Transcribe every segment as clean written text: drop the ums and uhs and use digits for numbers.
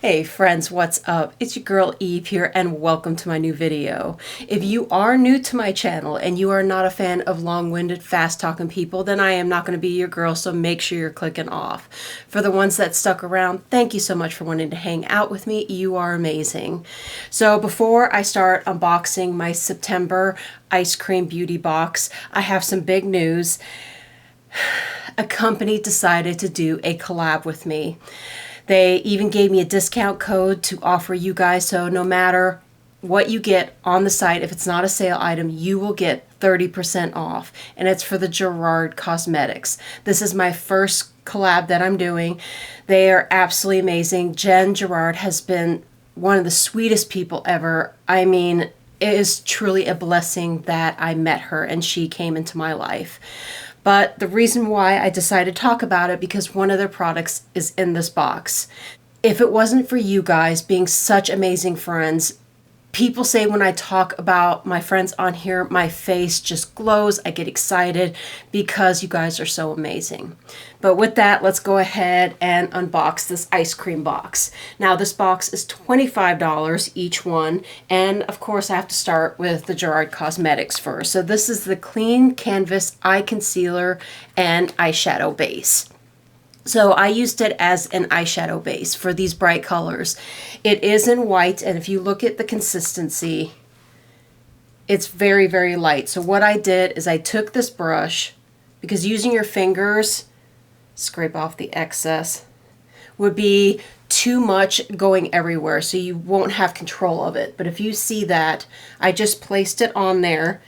Hey friends, what's up? It's your girl Eve here and welcome to my new video. If you are new to my channel and you are not a fan of long-winded, fast-talking people, then I am not going to be your girl, so make sure you're clicking off. For the ones that stuck around, thank you so much for wanting to hang out with me. You are amazing. So before I start unboxing my September Ice Cream Beauty Box, I have some big news. A company decided to do a collab with me. They even gave me a discount code to offer you guys, so no matter what you get on the site, if it's not a sale item, you will get 30% off, and it's for the Gerard Cosmetics. This is my first collab that I'm doing. They are absolutely amazing. Jen Gerard has been one of the sweetest people ever. I mean, it is truly a blessing that I met her and she came into my life. But the reason why I decided to talk about it, because one of their products is in this box. If it wasn't for you guys being such amazing friends, people say when I talk about my friends on here, my face just glows. I get excited because you guys are so amazing. But with that, let's go ahead and unbox this ice cream box. Now this box is $25 each one. And of course I have to start with the Gerard Cosmetics first. So this is the Clean Canvas Eye Concealer and Eyeshadow Base. So I used it as an eyeshadow base for these bright colors. It is in white, and if you look at the consistency, it's very, very light. So what I did is I took this brush, because using your fingers, scrape off the excess, would be too much going everywhere, so you won't have control of it. But if you see that, I just placed it on there,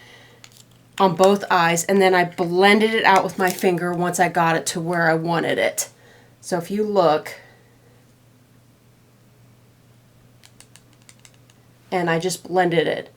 on both eyes, and then I blended it out with my finger once I got it to where I wanted it. So if you look, and I just blended it,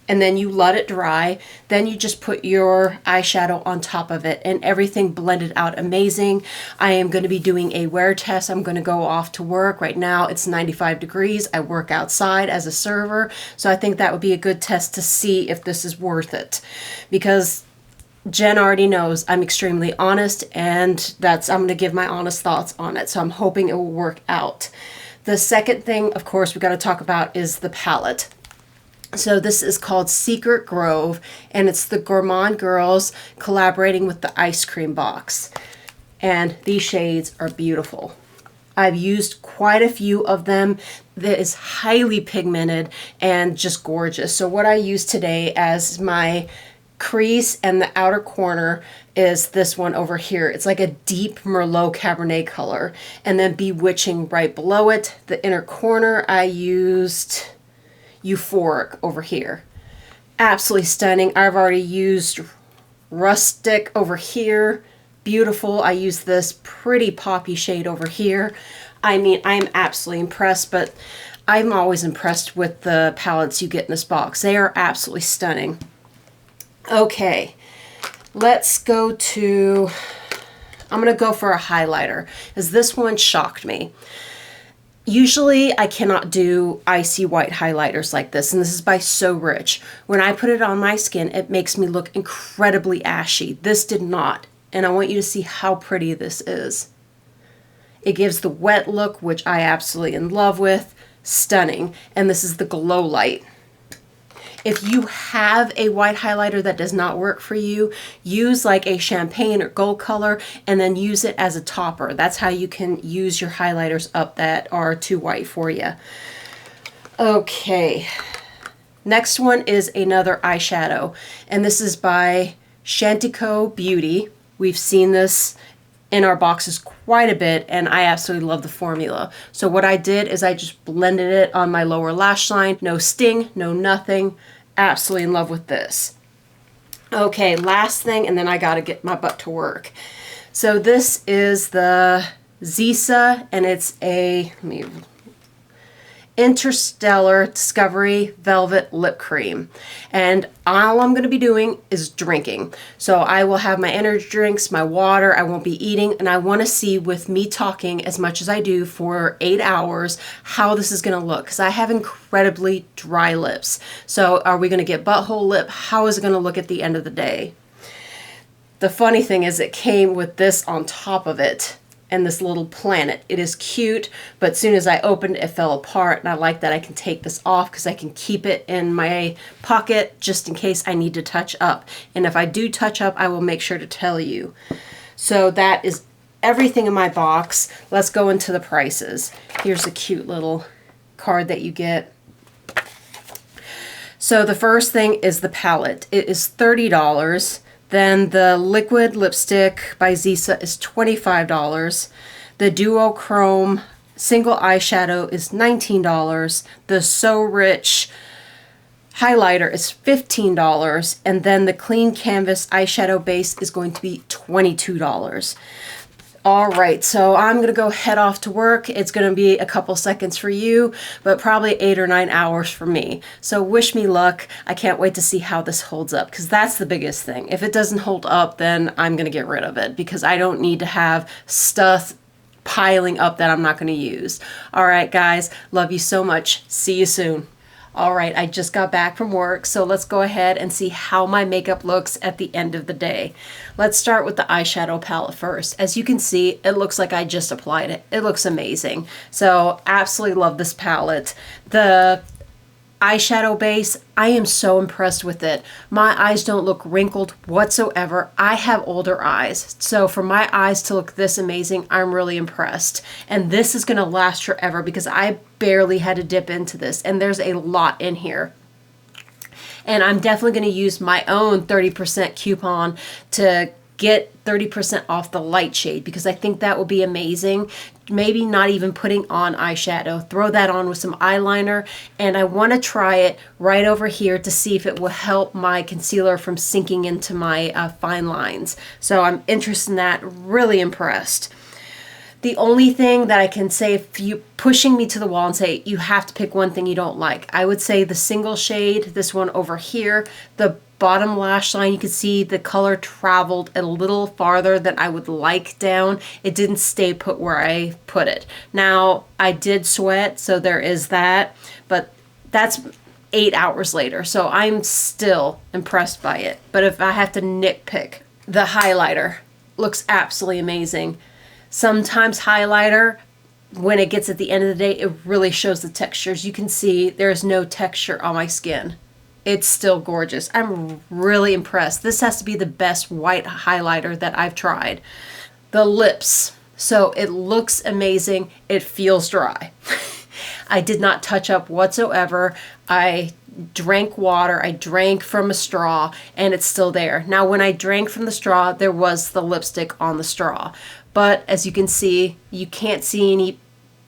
and then you let it dry, then you just put your eyeshadow on top of it, and everything blended out amazing. I am going to be doing a wear test. I'm going to go off to work. Right now it's 95 degrees. I work outside as a server, so I think that would be a good test to see if this is worth it, because Jen already knows I'm extremely honest, and I'm going to give my honest thoughts on it, so I'm hoping it will work out. The second thing, of course, we got to talk about is the palette. So this is called Secret Grove, and it's the Gourmand Girls collaborating with the Ice Cream Box. And these shades are beautiful. I've used quite a few of them. That is highly pigmented and just gorgeous. So what I use today as my crease and the outer corner is this one over here. It's like a deep Merlot Cabernet color. And then Bewitching right below it. The inner corner I used Euphoric over here. Absolutely stunning. I've already used Rustic over here. Beautiful. I use this pretty poppy shade over here. I mean, I'm absolutely impressed, but I'm always impressed with the palettes you get in this box. They are absolutely stunning. Okay, let's go to, I'm going to go for a highlighter, as this one shocked me. Usually I cannot do icy white highlighters like this, and this is by So Rich. When I put it on my skin, it makes me look incredibly ashy. This did not, and I want you to see how pretty this is. It gives the wet look, which I absolutely in love with. Stunning. And this is the Glow Light. If you have a white highlighter that does not work for you, use like a champagne or gold color and then use it as a topper. That's how you can use your highlighters up that are too white for you. Okay, next one is another eyeshadow, and this is by Chantico Beauty. We've seen this in our boxes quite a bit, and I absolutely love the formula. So what I did is I just blended it on my lower lash line. No sting, no nothing. Absolutely in love with this. Okay, last thing, and then I gotta get my butt to work. So this is the Zisa, and it's a, Interstellar Discovery Velvet Lip Cream. And all I'm going to be doing is drinking. So I will have my energy drinks, my water, I won't be eating, and I want to see, with me talking as much as I do for 8 hours, how this is going to look, because I have incredibly dry lips. So are we going to get butthole lip? How is it going to look at the end of the day? The funny thing is it came with this on top of it. and this little planet. It is cute, but as soon as I opened it, it fell apart, and I like that I can take this off because I can keep it in my pocket just in case I need to touch up. And if I do touch up, I will make sure to tell you. So that is everything in my box. Let's go into the prices. Here's a cute little card that you get. So the first thing is the palette. It is $30. Then the liquid lipstick by Zisa is $25. The duochrome single eyeshadow is $19. The So Rich highlighter is $15. And then the clean canvas eyeshadow base is going to be $22. All right, so I'm gonna go head off to work. It's gonna be a couple seconds for you, but probably 8 or 9 hours for me. So wish me luck. I can't wait to see how this holds up, because that's the biggest thing. If it doesn't hold up, then I'm gonna get rid of it, because I don't need to have stuff piling up that I'm not gonna use. All right, guys, love you so much. See you soon. All right, I just got back from work, so let's go ahead and see how my makeup looks at the end of the day. Let's start with the eyeshadow palette first. As you can see, it looks like I just applied it. It looks amazing. So absolutely love this palette. The eyeshadow base, I am so impressed with it. My eyes don't look wrinkled whatsoever. I have older eyes, so for my eyes to look this amazing, I'm really impressed. And this is gonna last forever because I barely had to dip into this, and there's a lot in here. And I'm definitely gonna use my own 30% coupon to get 30% off the light shade, because I think that will be amazing. Maybe not even putting on eyeshadow, throw that on with some eyeliner, and I want to try it right over here to see if it will help my concealer from sinking into my fine lines. So I'm interested in that, really impressed. The only thing that I can say, if you pushing me to the wall and say you have to pick one thing you don't like, I would say the single shade, this one over here, the bottom lash line, you can see the color traveled a little farther than I would like down. It didn't stay put where I put it. Now, I did sweat, so there is that, but that's 8 hours later, so I'm still impressed by it. But if I have to nitpick, the highlighter looks absolutely amazing. Sometimes highlighter, when it gets at the end of the day, it really shows the textures. You can see there's no texture on my skin. It's still gorgeous. I'm really impressed. This has to be the best white highlighter that I've tried. The lips. So it looks amazing. It feels dry. I did not touch up whatsoever. I drank water. I drank from a straw, and it's still there. Now, when I drank from the straw, there was the lipstick on the straw. But as you can see, you can't see any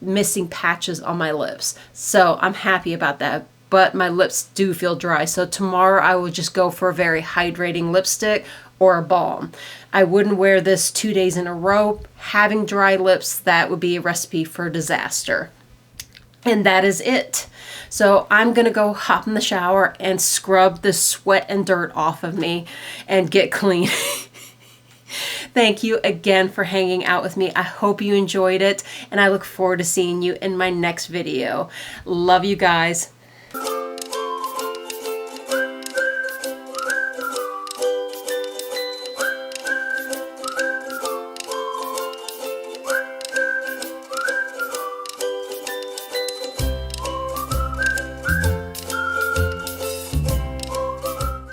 missing patches on my lips. So I'm happy about that. But my lips do feel dry. So tomorrow I will just go for a very hydrating lipstick or a balm. I wouldn't wear this 2 days in a row. Having dry lips, that would be a recipe for disaster. And that is it. So I'm gonna go hop in the shower and scrub the sweat and dirt off of me and get clean. Thank you again for hanging out with me. I hope you enjoyed it, and I look forward to seeing you in my next video. Love you guys.